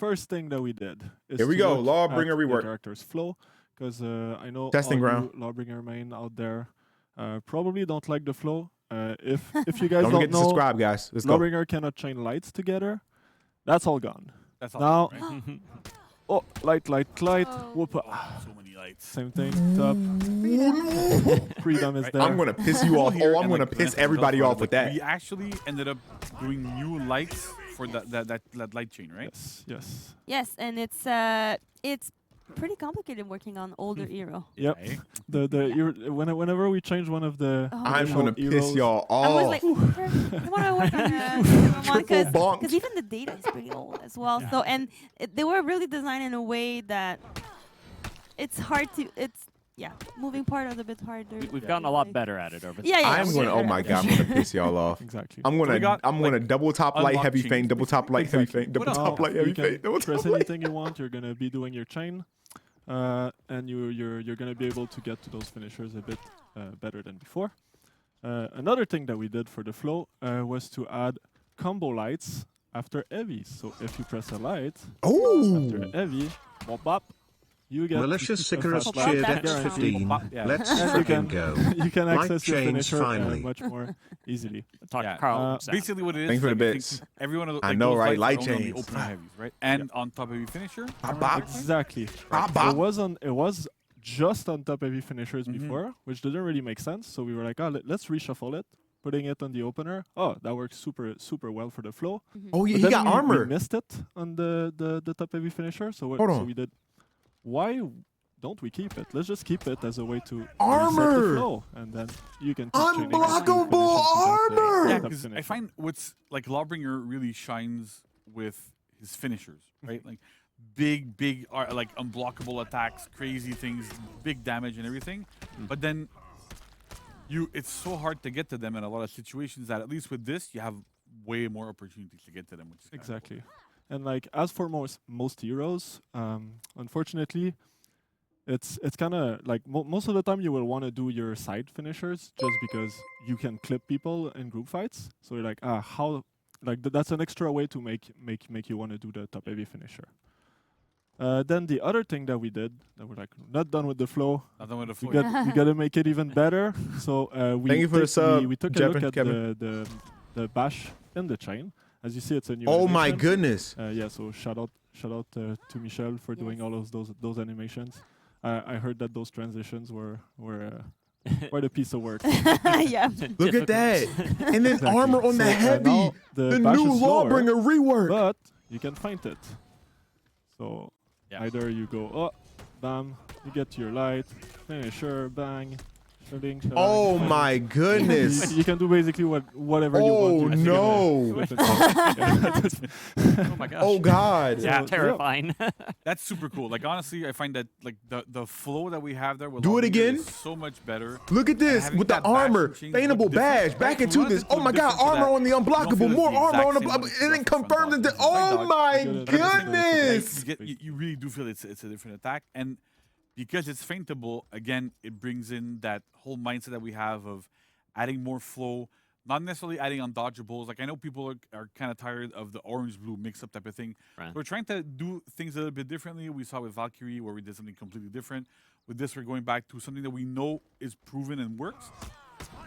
first thing that we did is Here we to go, look Lawbringer at the rework. character's flow, because I know Testing all ground. you Lawbringer main out there probably don't like the flow. If you guys Don't don't forget to know, subscribe, guys. Let's go. Lawbringer cannot chain lights together. That's all gone. That's all. Now, Right? oh, light, Oh. whoop. So many lights. Same thing. Top. Freedom is Right. there. I'm gonna piss you off. Here, Oh, I'm and, gonna like, piss Vanessa everybody does off well, with like, that. We actually ended up doing new lights for that light chain, right? Yes. Yes, and it's pretty complicated working on older Eero. Yep. Yeah. Whenever we change one of the Oh, I'm yeah. gonna piss Heroes- y'all I was off. like, I want to work on that Triple bonked. because even the data is pretty old as well. So and they were really designed in a way that it's hard to. It's moving part is a bit harder. We've gotten a lot better at it over the Yeah, I'm yeah, gonna. Oh yeah. my god, I'm gonna piss y'all off. Exactly. I'm gonna double top light, unlock heavy chains, feint, double top light, heavy Exactly. feint, double What top else? light, You heavy can feint, double press top light. anything you want. You're gonna be doing your chain, and you're gonna be able to get to those finishers a bit better than before. Another thing that we did for the flow was to add combo lights after heavy. So if you press a light after Oh, heavy, bop bop, you get Malicious a Sicarus fast cheered light X15. guarantee. Yeah. Let's And you can frickin' go. you can Light access your chains finisher finally. much more easily. Talk Yeah. to Carl. Sam. Basically, what it is. Thanks for the like, I bits. think everyone of the, I like, know, those right? lights Light are only chains. open heavies, right? And on top heavy finisher. Bop, bop. Exactly. Bop, bop. It was just on top heavy finishers Mhm. before, which didn't really make sense. So we were like, let's reshuffle it, putting it on the opener. Oh, that works super well for the flow. Oh yeah, But he then got we armor. missed it on the top heavy finisher. So Hold so on. we did. Why don't we keep it? Let's just keep it as a way to reset Armor! the flow, and then you can keep chaining Unblockable until you finish it to the armor! Yeah, top because I finisher. find what's like Lawbringer really shines with his finishers, right? Like big, like unblockable attacks, crazy things, big damage and everything. But then it's so hard to get to them in a lot of situations that at least with this you have way more opportunities to get to them, which is kinda cool. Exactly. And like as for most heroes, unfortunately, it's kind of like most of the time you will want to do your side finishers just because you can clip people in group fights. So you're like, how like that's an extra way to make you want to do the top heavy finisher. Then the other thing that we did that we're like not done with the flow. Not done with the We flow. got to make it even better. So we Thank you for the sub, we took a Jevin, look at Kevin. the bash in the chain. As you see, it's a new. Oh my animation. goodness. Yeah, so shout out to Michel for doing all of those animations. I heard that those transitions were quite a piece of work. Yeah. Look at that. And then Exactly. armor on the So, heavy. now The bash new is slower, Lawbringer rework. but you can find it. So Yeah. either you go, bam, you get to your light, finisher, bang, shooting. Oh my goodness. You can do basically whatever you Oh want. no. Oh my gosh. Oh god. Yeah, So, terrifying. That's super cool. Like honestly, I find that like the flow that we have there with Do it Lawbringer again. is so much better. Look at this Having with the that bash armor. and change look Faintable different, badge. Back right? into We wanted this. to Oh look my god, different so armor that on the you don't feel unblockable. it's More the armor on exact the same as and then stuff from confirmed Dodge. it. It's like Oh Dodge. my Like, goodness. You really do feel it's a different attack, and because it's feintable, again, it brings in that whole mindset that we have of adding more flow, not necessarily adding undodgeables. Like I know people are kind of tired of the orange-blue mix-up type of thing. Right. We're trying to do things a little bit differently. We saw with Valkyrie where we did something completely different. With this, we're going back to something that we know is proven and works.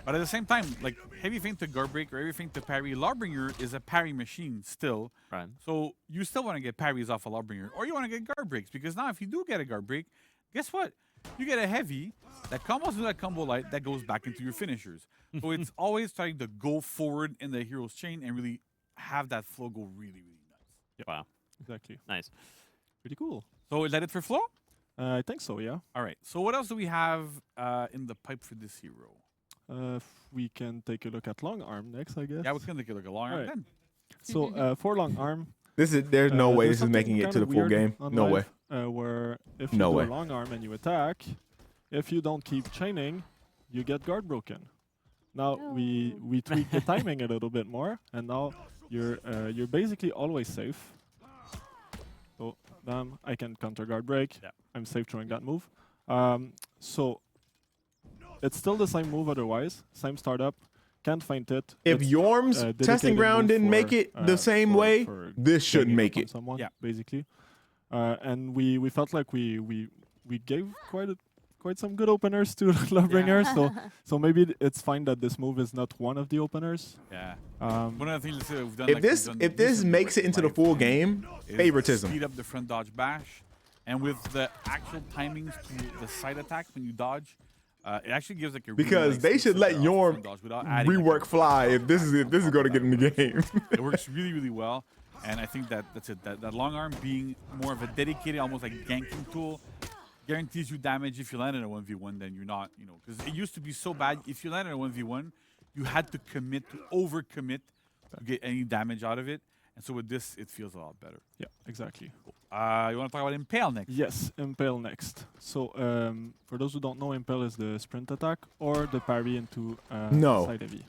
But at the same time, like heavy feint to guard break or heavy feint to parry, Lawbringer is a parry machine still. Right. So you still want to get parries off a Lovebringer, or you want to get guard breaks, because now if you do get a guard break, guess what? You get a heavy that combos with that combo light that goes back into your finishers. So it's always trying to go forward in the hero's chain and really have that flow go really, really nuts. Wow. Exactly. Nice. Pretty cool. So is that it for flow? I think so, yeah. All right. So what else do we have in the pipe for this hero? We can take a look at long arm next, I guess. Yeah, we're going to take a look at long arm Alright. then. So for long arm, There's no way there's this is making something it to the kinda full weird game. on No way. live, where if you No do way. a long arm and you attack, if you don't keep chaining, you get guard broken. Now we tweak the timing a little bit more, and now you're basically always safe. So bam, I can counter guard break. Yeah. I'm safe throwing that move. So it's still the same move otherwise, same startup. can't find it. If It's, Yorm's dedicated testing ground move didn't make for, it the same for- way, for this shouldn't ganging make up on it. someone, Yeah. basically. And we felt like we gave quite some good openers to Lovebringer, so maybe it's fine that this move is not one of the openers. Yeah. Um, One of the things that we've done. If like this we've done if this recently, makes right, it into the live full in, game, is favoritism. Speed up the front dodge bash, and with the actual timings to the side attack when you dodge, it actually gives like a really Because nice they should instant let there off Yorm front dodge without adding, like, rework a- fly if this is going to get in the game. It works really, really well, and I think that's it. That long arm being more of a dedicated, almost like ganking tool, guarantees you damage if you land in a 1v1. Then you're not, because it used to be so bad. If you land in a 1v1, you had to commit to overcommit to get any damage out of it. And so with this, it feels a lot better. yeah, exactly. You want to talk about Impale next? Yes, Impale next. So for those who don't know, Impale is the sprint attack or the parry into No. side heavy.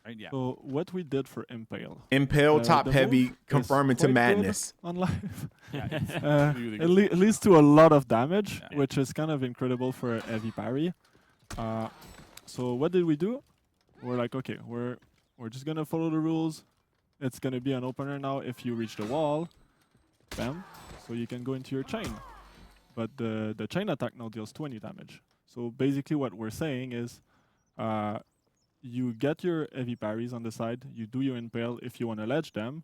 Right? Yeah. So what we did for Impale, Impale top the heavy, move is confirming to quite good madness. on live. Yeah, it's really, really It good. leads to a lot of damage, Yeah. which is kind of incredible for a heavy parry. So what did we do? We're like, okay, we're just gonna follow the rules. It's gonna be an opener now. If you reach the wall, bam, so you can go into your chain. But the chain attack now deals 20 damage. So basically, what we're saying is, you get your heavy parries on the side. You do your impale if you want to ledge them,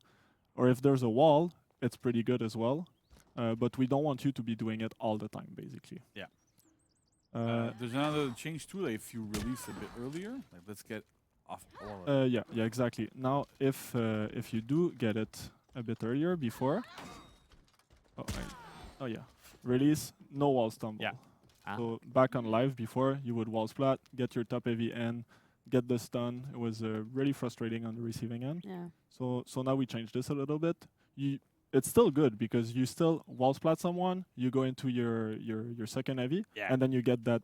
or if there's a wall, it's pretty good as well. But we don't want you to be doing it all the time, basically. Yeah. Uh, There's another change too. Like if you release a bit earlier, like let's get off. Aura. yeah, exactly. Now, if you do get it a bit earlier before, oh yeah, release, no wall stumble. Yeah. So back on live before, you would wall splat, get your top heavy in, get the stun. It was really frustrating on the receiving end. Yeah. So now we changed this a little bit. It's still good because you still wall splat someone, you go into your second heavy, Yeah. and then you get that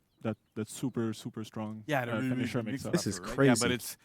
super strong Yeah, the really, finisher really mix big up. This is buffer, right? Yeah, but crazy. it's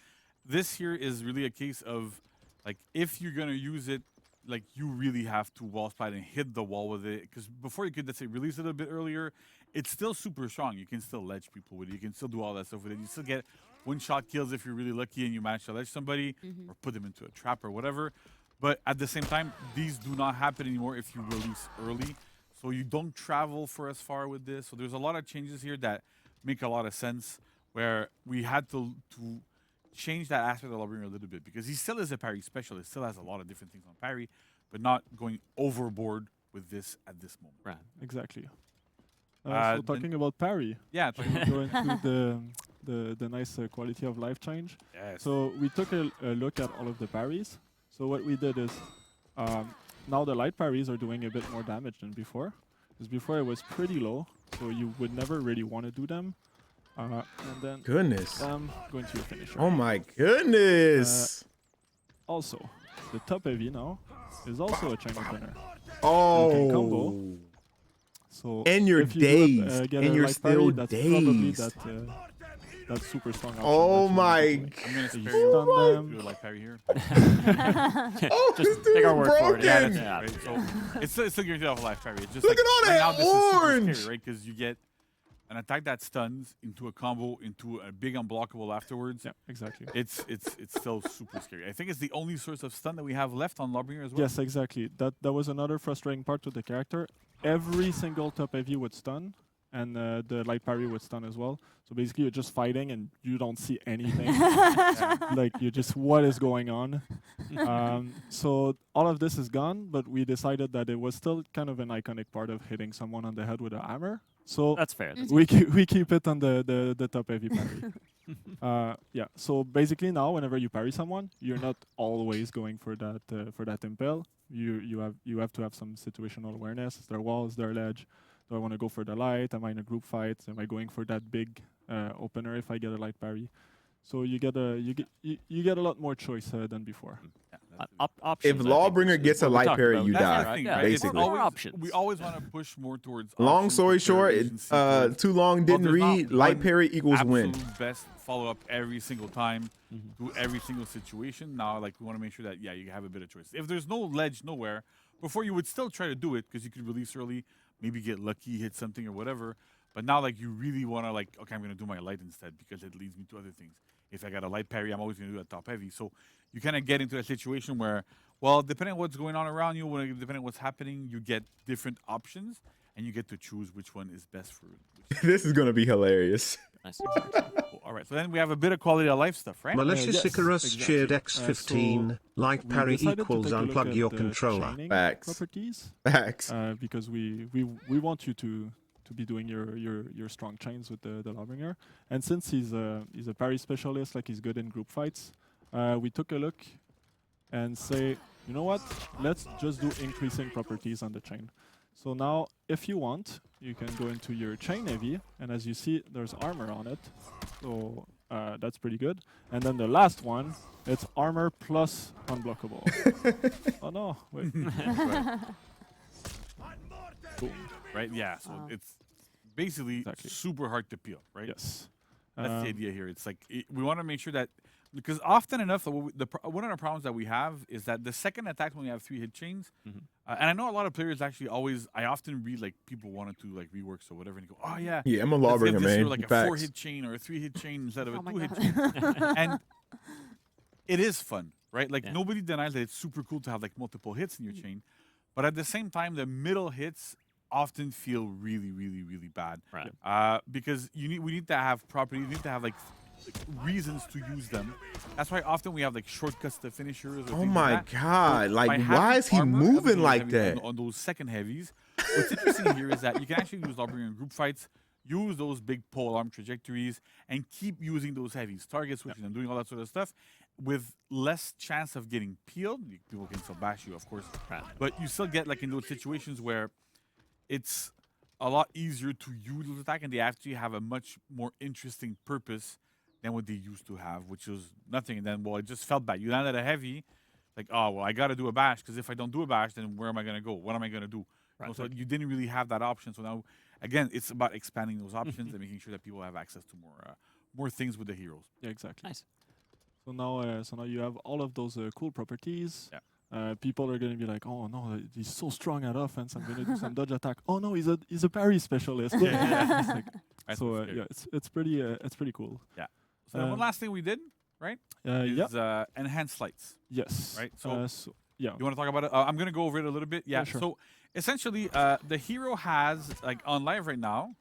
this here is really a case of like if you're gonna use it, like you really have to wall splat and hit the wall with it. Because before you could, let's say, release it a bit earlier, it's still super strong. You can still ledge people with it. You can still do all that stuff with it. You still get one-shot kills if you're really lucky and you manage to ledge somebody or put them into a trap or whatever. But at the same time, these do not happen anymore if you release early. So you don't travel for as far with this. So there's a lot of changes here that make a lot of sense where we had to change that aspect of Lovebringer a little bit because he still is a parry specialist, still has a lot of different things on parry, but not going overboard with this at this moment. Right. Exactly. Uh, So then- talking about parry, Yeah. go into the nice quality of life change. Yes. So we took a look at all of the parries. So what we did is, now the light parries are doing a bit more damage than before. Because before it was pretty low, so you would never really want to do them. And then Goodness. going to your finisher. Oh my goodness. Also, the top heavy now is also a chain opener. Oh. combo. So And you're if you do dazed. get And a you're light parry, still that's probably dazed. that super strong option. Oh that you my wanna do. I'm gonna So you spare you. stun my them. Do a like parry here. Oh, this Just dude take is our word for it. Yeah, broken. yeah. Right? So it's still guaranteed off a life parry. It's just Look like, at all right that now, this is super orange. scary, right? Because you get an attack that stuns into a combo into a big unblockable afterwards. Yeah, exactly. It's still super scary. I think it's the only source of stun that we have left on Lovebringer as well. Yes, exactly. That was another frustrating part with the character. Every single top heavy would stun, and the light parry would stun as well. So basically, you're just fighting and you don't see anything. Like you're just, what is going on? So all of this is gone, but we decided that it was still kind of an iconic part of hitting someone on the head with a hammer. So That's fair. That's we keep it on the top heavy parry. Yeah. So basically now, whenever you parry someone, you're not always going for that impale. You have to have some situational awareness. Is there walls? Is there ledge? Do I want to go for the light? Am I in a group fight? Am I going for that big opener if I get a light parry? So you get a lot more choice than before. Yeah, that's it. Options, If I think, Lawbringer is gets what a we light talked parry, about. you That's die, the thing, Yeah, right? It's basically. always- More options. We always want to push more towards Long options, story short, variations, sequence. too long didn't there's not read. Light one parry equals win. Absolute best follow up every single time, do every single situation. Now, like we want to make sure that you have a bit of choice. If there's no ledge nowhere, before you would still try to do it because you could release early, maybe get lucky, hit something or whatever. But now, like you really want to okay, I'm gonna do my light instead because it leads me to other things. If I got a light parry, I'm always going to do a top heavy. So you kind of get into a situation where, well, depending on what's going on around you, depending on what's happening, you get different options, and you get to choose which one is best for you. This is gonna be hilarious. Nice. Cool. All right, so then we have a bit of quality of life stuff, right? Malicious yes, Icarus exactly. cheered X15. So Like we parry decided to equals take a look unplug at your the controller. chaining Facts. properties Facts. because we want you to be doing your strong chains with the Lawbringer. And since he's a parry specialist, like he's good in group fights, we took a look and say, you know what? Let's just do increasing properties on the chain. So now, if you want, you can go into your chain heavy, and as you see, there's armor on it. So that's pretty good. And then the last one, it's armor plus unblockable. Oh no, wait. Right. Boom. Right? Yeah. So Wow. it's basically Exactly. super hard to peel, right? Yes. That's the idea here. It's like we want to make sure that because often enough, one of the problems that we have is that the second attack when we have 3 hit chains, and I know a lot of players actually always. I often read like people wanted to like reworks or whatever, and you go, oh yeah, Yeah, I'm a let's give Lawbringer, this hero man. like a Facts. 4 hit chain or a 3 hit chain instead of a Oh my 2 hit God. chain, and it is fun, right? Like Yeah. nobody denies that it's super cool to have like multiple hits in your chain, but at the same time, the middle hits often feel really, really, really bad. Right. Because we need to have properties, you need to have like reasons to use them. That's why often we have like shortcuts to finishers. Or Oh things my like that. God! So Like, by why having is he armor on moving those like heavies- that? on those second heavies? What's interesting here is that you can actually use Lovebringer in group fights, use those big pole arm trajectories, and keep using those heavies, target switching and doing all that sort of stuff with less chance of getting peeled. People can still bash you, of course, Right. but you still get like in those situations where it's a lot easier to use those attack, and they actually have a much more interesting purpose than what they used to have, which was nothing. And then, well, it just felt bad. You landed a heavy, like, oh, well, I got to do a bash, because if I don't do a bash, then where am I going to go? What am I going to do? Right. So you didn't really have that option. So now, again, it's about expanding those options and making sure that people have access to more things with the heroes. Yeah, exactly. Nice. So now you have all of those cool properties. Yeah. People are going to be like, oh no, he's so strong at offense. I'm going to do some dodge attack. Oh no, he's a parry specialist. Yeah. It's like- That's so what's scary. yeah, it's pretty cool. So then one last thing we did, right, Yeah. is enhanced lights. Yes. Right, so- yeah. You want to talk about it? I'm going to go over it a little bit. Yeah. Yeah, sure. So essentially, the hero has, like on live right now,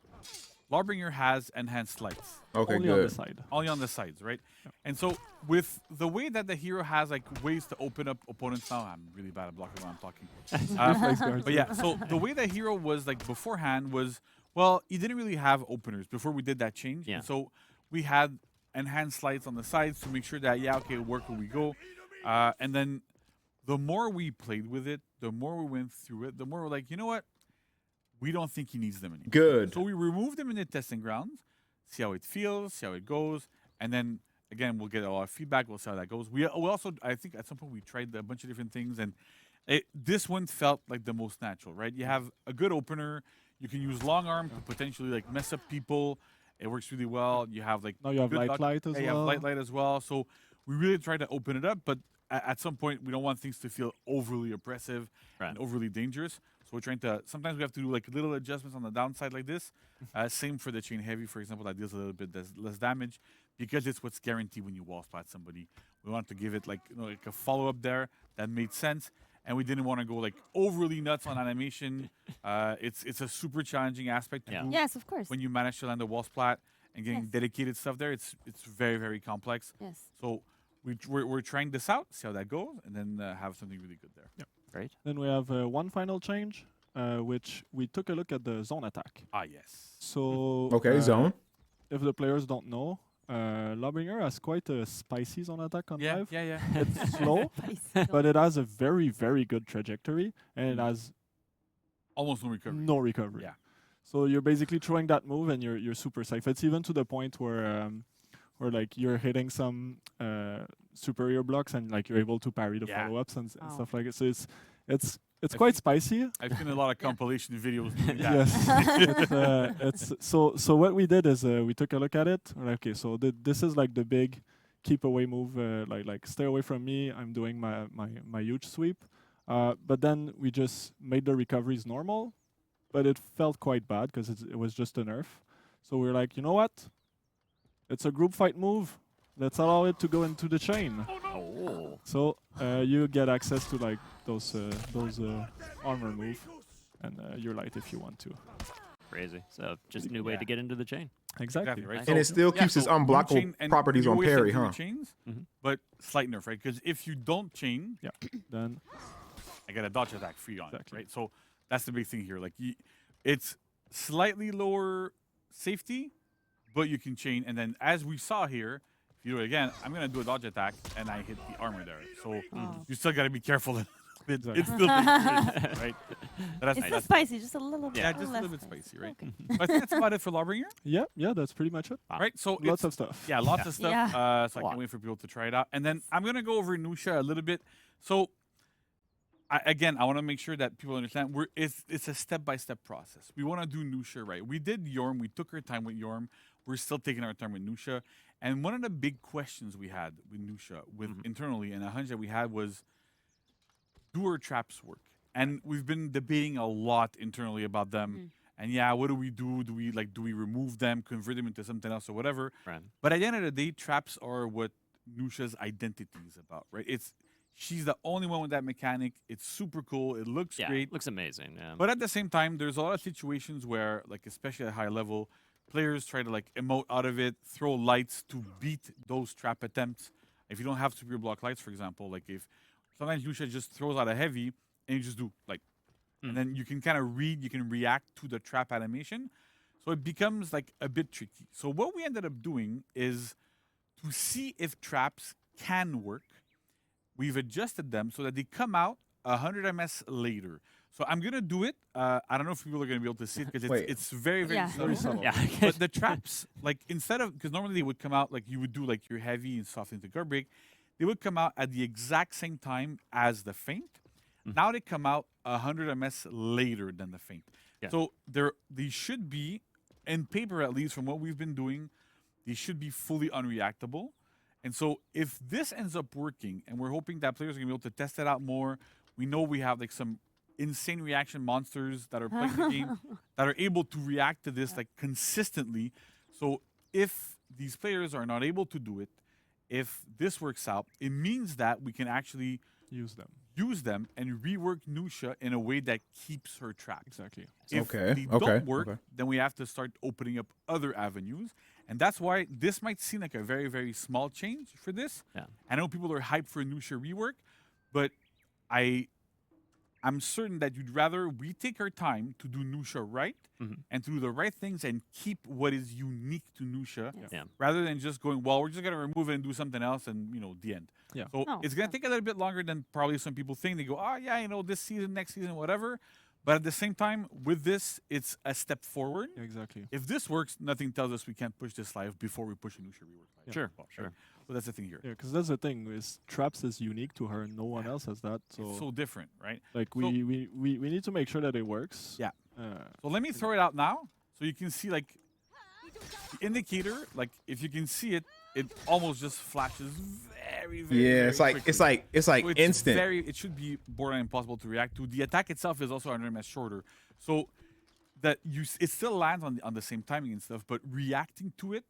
Lawbringer has enhanced lights. Okay, Only on the good. side. Only on the sides, right? And so with the way that the hero has like ways to open up opponents now, I'm really bad at blocking when I'm talking. Reflex guards. But yeah, so the way the hero was like beforehand was, well, he didn't really have openers before we did that change. Yeah. And so we had enhanced lights on the sides to make sure that, yeah, okay, work where we go. And then the more we played with it, the more we went through it, the more we're like, you know what? We don't think he needs them anymore. Good. So we removed them in the testing grounds, see how it feels, see how it goes, and then again we'll get a lot of feedback. We'll see how that goes. We also, I think, at some point we tried a bunch of different things, and this one felt like the most natural. Right? You have a good opener. You can use long arm to potentially like mess up people. It works really well. You have like Now you have good light as You well. have light as well. So we really try to open it up, but at some point we don't want things to feel overly oppressive and overly dangerous. So we're trying to. Sometimes we have to do like little adjustments on the downside like this. Same for the chain heavy, for example, that deals a little bit less damage because it's what's guaranteed when you wall splat somebody. We wanted to give it like like a follow up there that made sense, and we didn't want to go like overly nuts on animation. It's a super challenging aspect to do Yes, of course. when you manage to land a wall splat and getting Yes. dedicated stuff there. It's very, very complex. Yes. So we're trying this out, see how that goes, and then have something really good there. Great. Then we have one final change, which we took a look at the zone attack. Ah, yes. So Okay, zone. If the players don't know, Lovebringer has quite a spicy zone attack on Yeah, live. yeah. It's slow, but it has a very, very good trajectory, and it has Almost no recovery. no recovery. Yeah. So you're basically throwing that move, and you're super safe. It's even to the point where like you're hitting some superior blocks, and like you're able to parry the Yeah. follow-ups and Wow. stuff like it. So it's I've quite seen- spicy. I've seen a lot of compilation videos doing that. Yes. it's so what we did is we took a look at it. We're like, okay, so this is like the big keep away move, like stay away from me. I'm doing my huge sweep. But then we just made the recoveries normal, but it felt quite bad because it was just a nerf. So we were like, you know what? It's a group fight move. let's allow it to go into the chain. Oh. So you get access to like those armor move, and you're light if you want to. Crazy. So just a new way to get into the chain. Exactly. right? And it still keeps its unblockable chain- and properties we on always say parry, do the huh? Chains, Mhm. but slight nerf, right? Because if you don't chain, Yeah. Then I get a dodge attack free on it, Exactly. right? So that's the big thing here. Like, it's slightly lower safety, but you can chain. And then, as we saw here, if you do it again, I'm gonna do a dodge attack, and I hit the armor there. So Oh. you still gotta be careful. Exactly. It's still dangerous, right? That's, It's still spicy, just a little bit. yeah, just a little bit less spicy, right? Okay. So I think that's about it for Lawbringer, yeah, that's pretty much it. Wow. right? So Lots it's- of stuff. Yeah, lots of stuff. Yeah. So I A can't lot. wait for people to try it out. And then I'm gonna go over Nusha a little bit. So again, I want to make sure that people understand it's a step-by-step process. We want to do Nusha right. We did Yorm. We took our time with Yorm. We're still taking our time with Nusha. And one of the big questions we had with Nusha, with internally, and a hunch that we had was, do our traps work? And we've been debating a lot internally about them. And yeah, what do we do? Do we remove them, convert them into something else or whatever? Right. But at the end of the day, traps are what Nusha's identity is about, right? She's the only one with that mechanic. It's super cool. It looks Yeah. great. Looks amazing. Yeah. But at the same time, there's a lot of situations where, like especially at high level, players try to like emote out of it, throw lights to beat those trap attempts. If you don't have superior block lights, for example, like if sometimes Nusha just throws out a heavy and you just do like, and then you can kind of you can react to the trap animation. So it becomes like a bit tricky. So what we ended up doing is to see if traps can work. We've adjusted them so that they come out 100 ms later. So I'm gonna do it. I don't know if people are gonna be able to see it because Wait. it's very, very Yeah. subtle. Very subtle. Yeah. But the traps, like instead of, because normally they would come out like you would do like your heavy and soft into guard break, they would come out at the exact same time as the feint. Now they come out 100 ms later than the feint. Yeah. So they should be, in paper at least, from what we've been doing, they should be fully unreactable. And so if this ends up working, and we're hoping that players are gonna be able to test it out more, we know we have like some insane reaction monsters that are playing the game that are able to react to this like consistently. So if these players are not able to do it, if this works out, it means that we can actually Use them. and rework Nusha in a way that keeps her trapped. Exactly. If Okay, they okay, don't work, okay. then we have to start opening up other avenues. And that's why this might seem like a very, very small change for this. Yeah. I know people are hyped for a Nusha rework, but I'm certain that you'd rather we take our time to do Nusha right and to do the right things and keep what is unique to Nusha Yeah. rather than just going, well, we're just going to remove it and do something else and, the end. Yeah. So No, it's going to take a little bit longer than probably some people think. They go, oh, yeah, this season, next season, whatever. But at the same time, with this, it's a step forward. Exactly. If this works, nothing tells us we can't push this live before we push a Nusha rework live. Sure. Well, Sure. So that's the thing here. Yeah, because that's the thing is traps is unique to her. No one else has that. So, It's so different, right? like so- we need to make sure that it works. Yeah. Uh, So let me throw it out now so you can see like the indicator, like if you can see it, it almost just flashes very, very Yeah, very it's like quickly. it's like it's like So it's instant. it should be borderline impossible to react to. The attack itself is also 100 ms shorter. So that it still lands on the same timing and stuff, but reacting to it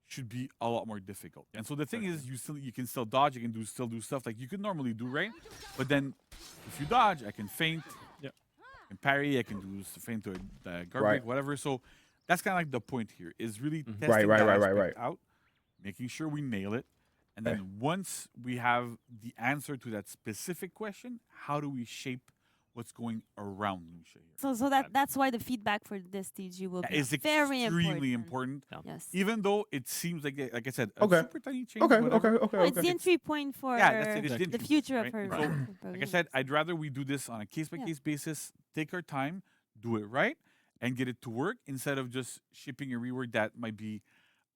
should be a lot more difficult. And so the thing is you can still dodge, you can still do stuff like you could normally do, right? But then if you dodge, I can feint. Yeah. I can parry, I can do feint to a guard Right. break, whatever. So that's kind of like the point here is really testing Right, that right, aspect right. out, making sure we nail it. And then once we have the answer to that specific question, how do we shape what's going around Nusha here? So that's why the feedback for this TG will be Is very extremely important. important. Yes. Even though it seems like I said, a Okay. super tiny change. Okay, whatever. okay, okay, No, it's okay. the entry point for Yeah, that's it. It's the the entry future point, of her. right? So, her Like I said, reworks. I'd rather we do this on a case-by-case basis, take our time, do it right, and get it to work instead of just shipping a rework that might be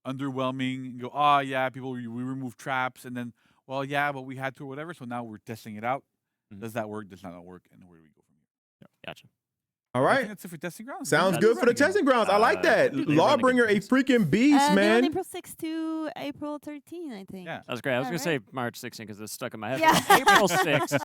underwhelming and go, oh, yeah, we remove traps, and then, well, yeah, but we had to or whatever, so now we're testing it out. Does that work? Does that not work? And where do we go from here? Gotcha. All I right. think that's it for testing grounds. Sounds That's good for the running game. testing grounds. I like that. They're running Lawbringer, a games. freaking beast, They're on man. April 6th to April 13, I think. Yeah. That was great. I was Yeah, going to say March 16th because it's stuck in my head. Yeah. April 6th